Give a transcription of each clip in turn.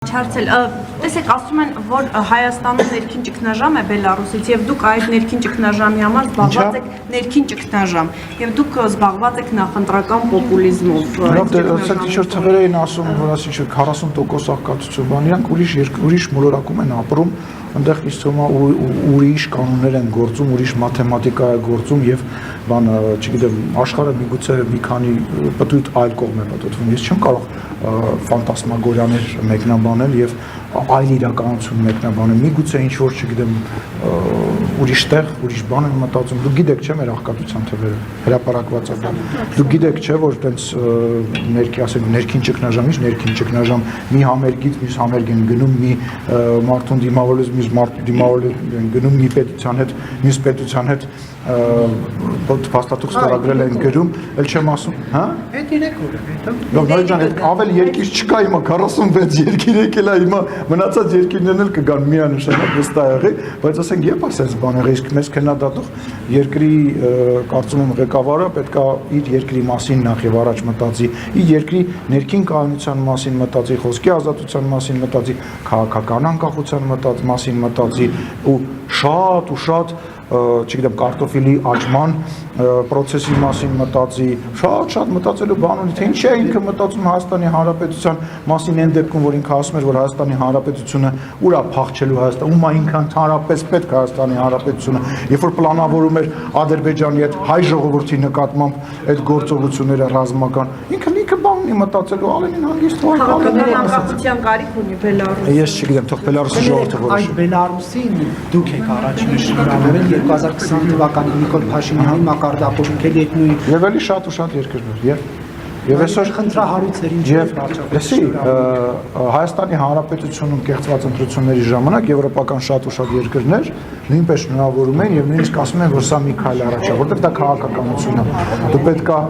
Չարցել, տեսեք, ասում են, որ Հայաստանը ներքին ճգնաժամ է Բելարուսից եւ դուք այդ ներքին ճգնաժամի համար զբաղված եք ներքին ճգնաժամ եւ դուք զբաղված եք նախընտրական պոպուլիզմով։ Ասեք, ինչ-որ թվեր էին ասում, որ ասի չէ 40% աղքատություն բան, իրանք ուրիշ մոլորակում են ապրում, այնտեղ իսկ ուրիշ կանոններ են գործում, ուրիշ մաթեմատիկա է գործում եւ բան, չգիտեմ, աշխարհը միգուցե մի քանի պտույտ այլ կողմ է պատտվում։ Ես չեմ կարող ֆանտասմագորիաներ մեկնաբանել եւ այլ իրականություն մեկնաբանել։ Միգուցե ինչ որ, չգիտեմ, ուրիշ տեղ, ուրիշ բան են մտածում։ Դուք գիտեք, չէ՞, մեր աղքատության թվերը հրապարակված է դա։ Դուք գիտեք, չէ՞, որ տենց ներքին ճգնաժամից ներքին ճգնաժամ մի համերգից մյուս համերգ են գնում, մի մարդուն դիմավորելուց մյուս մարդու դիմավորել են գնում, մի պետության հետ մյուս պետության հետ փաստաթուղթ ստորագրել են գրում, ել չեմ ասում, հա? Այդ իրեք որ է, Նորի ջան, այդ ավել երկիր չկա հիմա 46 երկիր եկել է հիմա մնացած երկիրներն էլ կգան միանշանակ վստահ եղի, բայց ասենք երբ ասես բան եղի, իսկ մեզ քննադատող երկրի կարծում եմ ղեկավարը պետքա իր երկրի մասին նախ եւ առաջ մտածի, իր երկրի ներքին կայունության մասին մտածի, խոսքի ազատության մասին մտածի, քաղաքական անկախության մասին մտածի ու շատ չգիտեմ, կարտոֆիլի աճման process-ի մասին մտածի, շատ մտածելու բան ունի, թե ինչ է ինքը մտածում Հայաստանի Հանրապետության մասին այն դեպքում, որ ինքը ասում էր, որ Հայաստանի Հանրապետությունը ուր է փախչելու Հայաստան, ում է ինքը ընդհանրապես պետք Հայաստանի Հանրապետությունը, երբ որ պլանավորում էր Ադրբեջանի հետ հայ ժողովրդի նկատմամբ այդ գործողությունները ռազմական, ինքը բան ունի մտածելու ավելի հանգիստ քաղաքական անկախության կարիք ունի Բելարուսը։ Ես չգիտեմ, թող Բելարուսի ժողովուրդը որոշի։ Այդ Բելարուսին դուք եք առաջին շնորհավորել 2020 թվականին Նիկոլ Փաշինյանի մակարդակով եք այդ նույն Եվ էլի շատ ու շատ երկրներ, եւ այսօր խնդրահարույցներին Հայաստանի Հանրապետությունում կեղծված ընտրությունների ժամանակ եվրոպական շատ ու շատ երկրներ նույնպես շնորհավորում են եւ նույնիսկ ասում են, որ սա մի քայլ առաջ է, որտեղ դա քաղաքականություն է։ Դու պետք է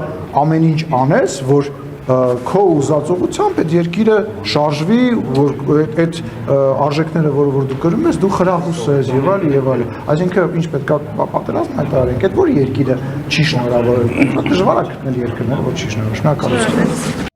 ամեն ինչ անես, որ քո ուզածողությամբ այդ երկիրը շարժվի, որ այդ արժեքները, որ դու կրում ես, դու խրախուսես եւ այլ։ Այսինքն ինչ պետք է պատերազմ հայտարարենք, այդ որ երկիրը չի շնորհավորել։ Դժվար է գտնել երկրներ, որ չի շնորհավորել։ Շնորհակալություն։